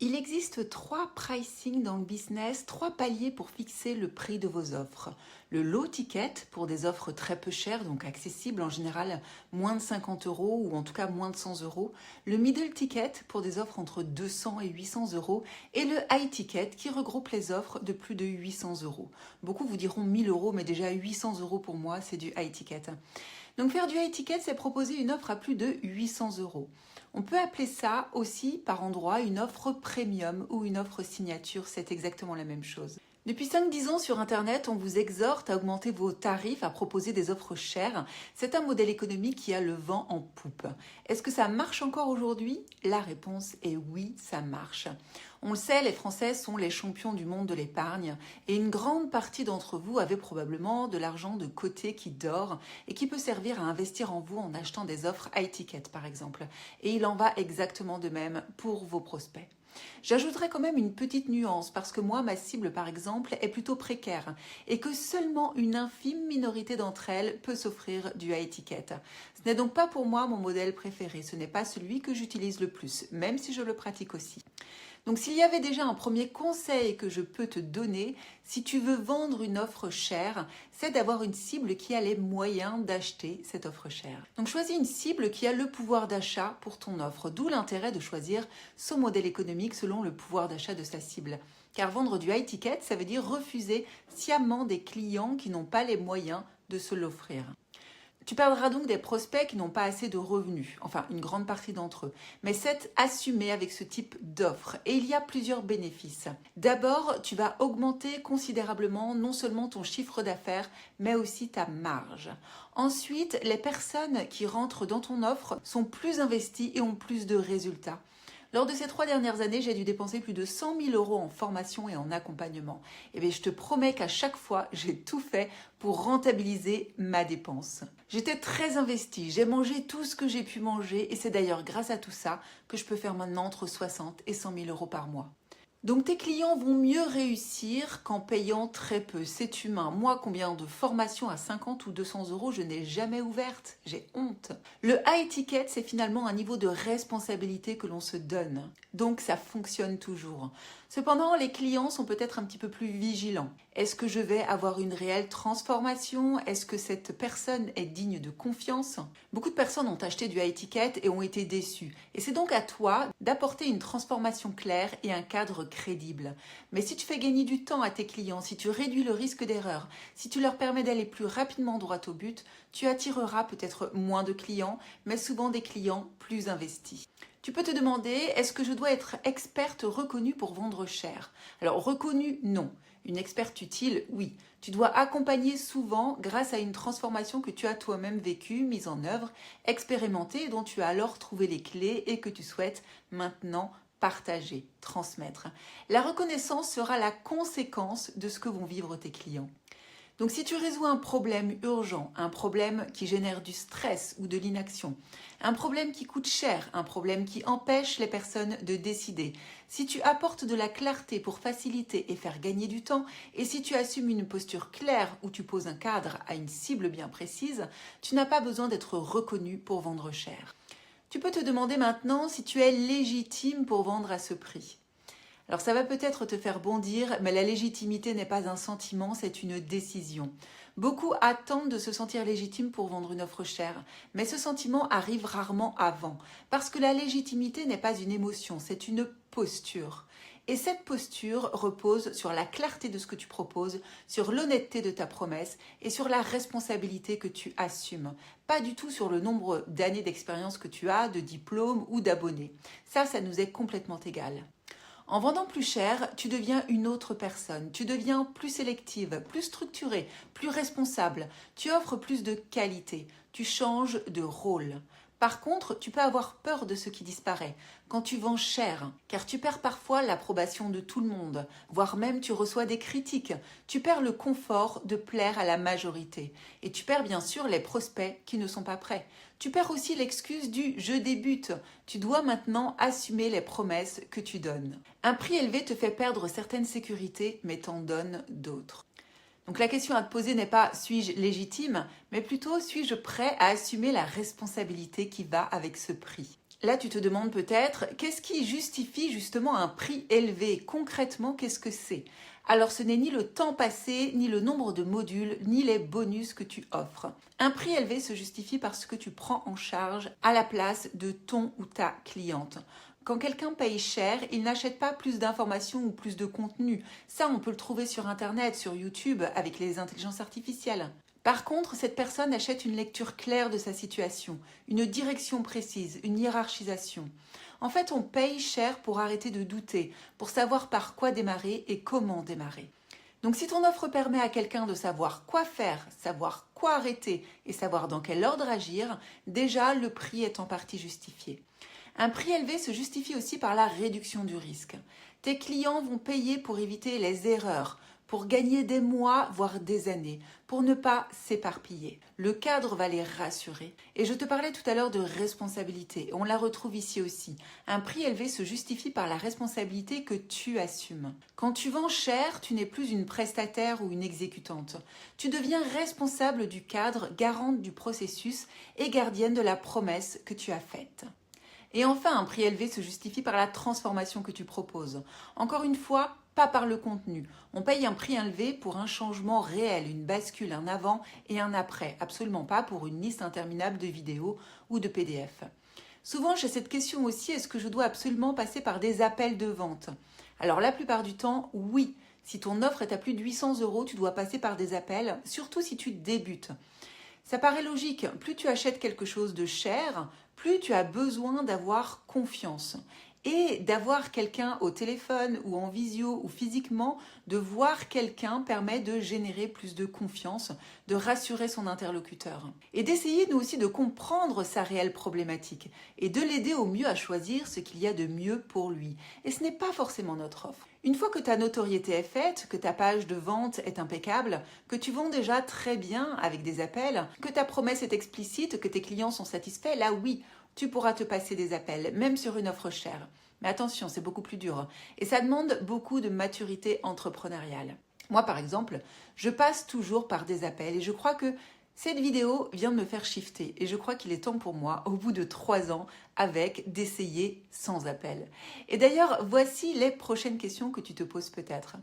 Il existe 3 pricing dans le business, 3 paliers pour fixer le prix de vos offres. Le low ticket pour des offres très peu chères, donc accessibles en général moins de 50 euros ou en tout cas moins de 100 euros. Le middle ticket pour des offres entre 200 et 800 euros. Et le high ticket qui regroupe les offres de plus de 800 euros. Beaucoup vous diront 1000 euros, mais déjà 800 euros pour moi, c'est du high ticket. Donc faire du high ticket, c'est proposer une offre à plus de 800 euros. On peut appeler ça aussi par endroit une offre premium ou une offre signature, c'est exactement la même chose. Depuis 5-10 ans sur Internet, on vous exhorte à augmenter vos tarifs, à proposer des offres chères. C'est un modèle économique qui a le vent en poupe. Est-ce que ça marche encore aujourd'hui? La réponse est oui, ça marche. On le sait, les Français sont les champions du monde de l'épargne et une grande partie d'entre vous avait probablement de l'argent de côté qui dort et qui peut servir à investir en vous en achetant des offres high ticket par exemple. Et il en va exactement de même pour vos prospects. J'ajouterai quand même une petite nuance parce que moi, ma cible par exemple est plutôt précaire et que seulement une infime minorité d'entre elles peut s'offrir du high ticket. Ce n'est donc pas pour moi mon modèle préféré, ce n'est pas celui que j'utilise le plus, même si je le pratique aussi. Donc s'il y avait déjà un premier conseil que je peux te donner, si tu veux vendre une offre chère, c'est d'avoir une cible qui a les moyens d'acheter cette offre chère. Donc choisis une cible qui a le pouvoir d'achat pour ton offre, d'où l'intérêt de choisir son modèle économique selon le pouvoir d'achat de sa cible. Car vendre du high ticket, ça veut dire refuser sciemment des clients qui n'ont pas les moyens de se l'offrir. Tu perdras donc des prospects qui n'ont pas assez de revenus, enfin une grande partie d'entre eux. Mais c'est assumé avec ce type d'offre et il y a plusieurs bénéfices. D'abord, tu vas augmenter considérablement non seulement ton chiffre d'affaires, mais aussi ta marge. Ensuite, les personnes qui rentrent dans ton offre sont plus investies et ont plus de résultats. Lors de ces 3 dernières années, j'ai dû dépenser plus de 100 000 euros en formation et en accompagnement. Et bien, je te promets qu'à chaque fois, j'ai tout fait pour rentabiliser ma dépense. J'étais très investie, j'ai mangé tout ce que j'ai pu manger et c'est d'ailleurs grâce à tout ça que je peux faire maintenant entre 60 et 100 000 euros par mois. Donc tes clients vont mieux réussir qu'en payant très peu. C'est humain. Moi, combien de formations à 50 ou 200 euros je n'ai jamais ouvertes? J'ai honte. Le high ticket, c'est finalement un niveau de responsabilité que l'on se donne. Donc ça fonctionne toujours. Cependant, les clients sont peut-être un petit peu plus vigilants. Est-ce que je vais avoir une réelle transformation? Est-ce que cette personne est digne de confiance? Beaucoup de personnes ont acheté du high ticket et ont été déçues. Et c'est donc à toi d'apporter une transformation claire et un cadre crédible. Mais si tu fais gagner du temps à tes clients, si tu réduis le risque d'erreur, si tu leur permets d'aller plus rapidement droit au but, tu attireras peut-être moins de clients, mais souvent des clients plus investis. Tu peux te demander, est-ce que je dois être experte reconnue pour vendre cher? Alors reconnue, non. Une experte utile, oui. Tu dois accompagner souvent grâce à une transformation que tu as toi-même vécue, mise en œuvre, expérimentée, dont tu as alors trouvé les clés et que tu souhaites maintenant partager, transmettre. La reconnaissance sera la conséquence de ce que vont vivre tes clients. Donc si tu résous un problème urgent, un problème qui génère du stress ou de l'inaction, un problème qui coûte cher, un problème qui empêche les personnes de décider, si tu apportes de la clarté pour faciliter et faire gagner du temps, et si tu assumes une posture claire où tu poses un cadre à une cible bien précise, tu n'as pas besoin d'être reconnu pour vendre cher. Tu peux te demander maintenant si tu es légitime pour vendre à ce prix. Alors ça va peut-être te faire bondir, mais la légitimité n'est pas un sentiment, c'est une décision. Beaucoup attendent de se sentir légitime pour vendre une offre chère, mais ce sentiment arrive rarement avant, parce que la légitimité n'est pas une émotion, c'est une posture. Et cette posture repose sur la clarté de ce que tu proposes, sur l'honnêteté de ta promesse et sur la responsabilité que tu assumes. Pas du tout sur le nombre d'années d'expérience que tu as, de diplômes ou d'abonnés. Ça nous est complètement égal. En vendant plus cher, tu deviens une autre personne, tu deviens plus sélective, plus structurée, plus responsable, tu offres plus de qualité, tu changes de rôle. Par contre, tu peux avoir peur de ce qui disparaît quand tu vends cher, car tu perds parfois l'approbation de tout le monde, voire même tu reçois des critiques. Tu perds le confort de plaire à la majorité. Et tu perds bien sûr les prospects qui ne sont pas prêts. Tu perds aussi l'excuse du « je débute ». Tu dois maintenant assumer les promesses que tu donnes. Un prix élevé te fait perdre certaines sécurités, mais t'en donne d'autres. Donc la question à te poser n'est pas « suis-je légitime ?», mais plutôt « suis-je prêt à assumer la responsabilité qui va avec ce prix ?» Là, tu te demandes peut-être, qu'est-ce qui justifie justement un prix élevé? Concrètement, qu'est-ce que c'est? Alors, ce n'est ni le temps passé, ni le nombre de modules, ni les bonus que tu offres. Un prix élevé se justifie par ce que tu prends en charge à la place de ton ou ta cliente. Quand quelqu'un paye cher, il n'achète pas plus d'informations ou plus de contenu. Ça, on peut le trouver sur Internet, sur YouTube, avec les intelligences artificielles. Par contre, cette personne achète une lecture claire de sa situation, une direction précise, une hiérarchisation. En fait, on paye cher pour arrêter de douter, pour savoir par quoi démarrer et comment démarrer. Donc si ton offre permet à quelqu'un de savoir quoi faire, savoir quoi arrêter et savoir dans quel ordre agir, déjà le prix est en partie justifié. Un prix élevé se justifie aussi par la réduction du risque. Tes clients vont payer pour éviter les erreurs, pour gagner des mois, voire des années, pour ne pas s'éparpiller. Le cadre va les rassurer. Et je te parlais tout à l'heure de responsabilité. On la retrouve ici aussi. Un prix élevé se justifie par la responsabilité que tu assumes. Quand tu vends cher, tu n'es plus une prestataire ou une exécutante. Tu deviens responsable du cadre, garante du processus et gardienne de la promesse que tu as faite. Et enfin, un prix élevé se justifie par la transformation que tu proposes. Encore une fois, pas par le contenu. On paye un prix élevé pour un changement réel, une bascule, un avant et un après. Absolument pas pour une liste interminable de vidéos ou de PDF. Souvent, j'ai cette question aussi, est-ce que je dois absolument passer par des appels de vente? Alors la plupart du temps, oui. Si ton offre est à plus de 800 €, tu dois passer par des appels, surtout si tu débutes. Ça paraît logique, plus tu achètes quelque chose de cher, plus tu as besoin d'avoir confiance. Et d'avoir quelqu'un au téléphone ou en visio ou physiquement, de voir quelqu'un permet de générer plus de confiance, de rassurer son interlocuteur. Et d'essayer nous aussi de comprendre sa réelle problématique et de l'aider au mieux à choisir ce qu'il y a de mieux pour lui. Et ce n'est pas forcément notre offre. Une fois que ta notoriété est faite, que ta page de vente est impeccable, que tu vends déjà très bien avec des appels, que ta promesse est explicite, que tes clients sont satisfaits, là oui, tu pourras te passer des appels, même sur une offre chère. Mais attention, c'est beaucoup plus dur. Et ça demande beaucoup de maturité entrepreneuriale. Moi, par exemple, je passe toujours par des appels et je crois que cette vidéo vient de me faire shifter. Et je crois qu'il est temps pour moi, au bout de 3 ans, d'essayer sans appel. Et d'ailleurs, voici les prochaines questions que tu te poses peut-être.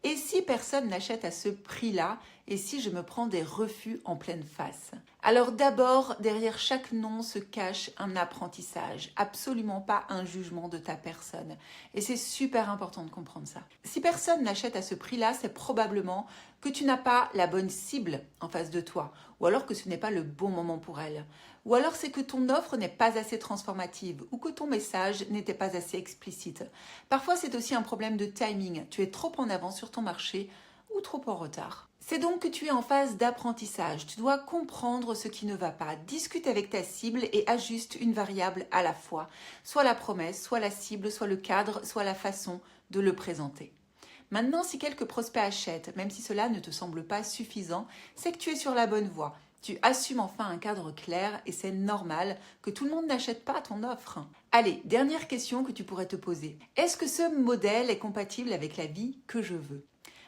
Et si personne n'achète à ce prix-là, et si je me prends des refus en pleine face? Alors d'abord, derrière chaque nom se cache un apprentissage, absolument pas un jugement de ta personne. Et c'est super important de comprendre ça. Si personne n'achète à ce prix-là, c'est probablement que tu n'as pas la bonne cible en face de toi, ou alors que ce n'est pas le bon moment pour elle. Ou alors c'est que ton offre n'est pas assez transformative ou que ton message n'était pas assez explicite. Parfois c'est aussi un problème de timing. Tu es trop en avance sur ton marché ou trop en retard. C'est donc que tu es en phase d'apprentissage. Tu dois comprendre ce qui ne va pas. Discute avec ta cible et ajuste une variable à la fois. Soit la promesse, soit la cible, soit le cadre, soit la façon de le présenter. Maintenant, si quelques prospects achètent, même si cela ne te semble pas suffisant, c'est que tu es sur la bonne voie. Tu assumes enfin un cadre clair et c'est normal que tout le monde n'achète pas ton offre. Allez, dernière question que tu pourrais te poser. Est-ce que ce modèle est compatible avec la vie que je veux ?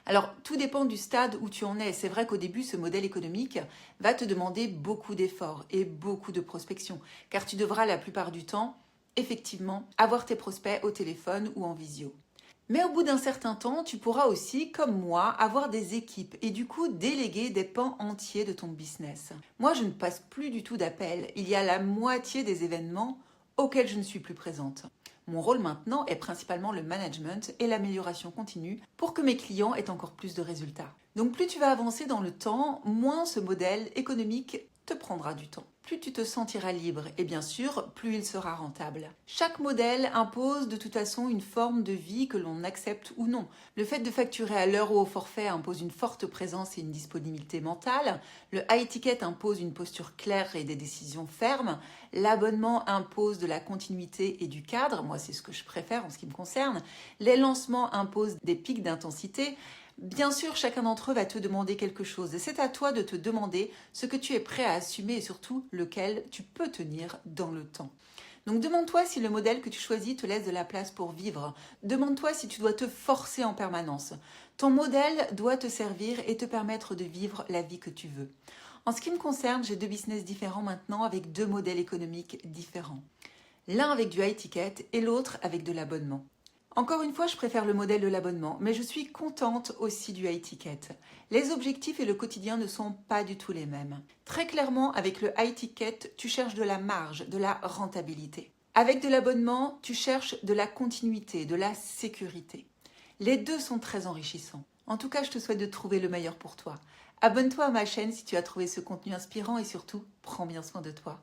Alors, tout dépend du stade où tu en es. C'est vrai qu'au début, ce modèle économique va te demander beaucoup d'efforts et beaucoup de prospection, car tu devras la plupart du temps, effectivement, avoir tes prospects au téléphone ou en visio. Mais au bout d'un certain temps, tu pourras aussi, comme moi, avoir des équipes et du coup déléguer des pans entiers de ton business. Moi, je ne passe plus du tout d'appels. Il y a la moitié des événements auxquels je ne suis plus présente. Mon rôle maintenant est principalement le management et l'amélioration continue pour que mes clients aient encore plus de résultats. Donc plus tu vas avancer dans le temps, moins ce modèle économique te prendra du temps. Plus tu te sentiras libre et bien sûr, plus il sera rentable. Chaque modèle impose de toute façon une forme de vie que l'on accepte ou non. Le fait de facturer à l'heure ou au forfait impose une forte présence et une disponibilité mentale. Le high ticket impose une posture claire et des décisions fermes. L'abonnement impose de la continuité et du cadre. Moi, c'est ce que je préfère en ce qui me concerne. Les lancements imposent des pics d'intensité. Bien sûr, chacun d'entre eux va te demander quelque chose et c'est à toi de te demander ce que tu es prêt à assumer et surtout lequel tu peux tenir dans le temps. Donc demande-toi si le modèle que tu choisis te laisse de la place pour vivre. Demande-toi si tu dois te forcer en permanence. Ton modèle doit te servir et te permettre de vivre la vie que tu veux. En ce qui me concerne, j'ai 2 business différents maintenant avec 2 modèles économiques différents. L'un avec du high ticket et l'autre avec de l'abonnement. Encore une fois, je préfère le modèle de l'abonnement, mais je suis contente aussi du high ticket. Les objectifs et le quotidien ne sont pas du tout les mêmes. Très clairement, avec le high ticket, tu cherches de la marge, de la rentabilité. Avec de l'abonnement, tu cherches de la continuité, de la sécurité. Les deux sont très enrichissants. En tout cas, je te souhaite de trouver le meilleur pour toi. Abonne-toi à ma chaîne si tu as trouvé ce contenu inspirant et surtout, prends bien soin de toi.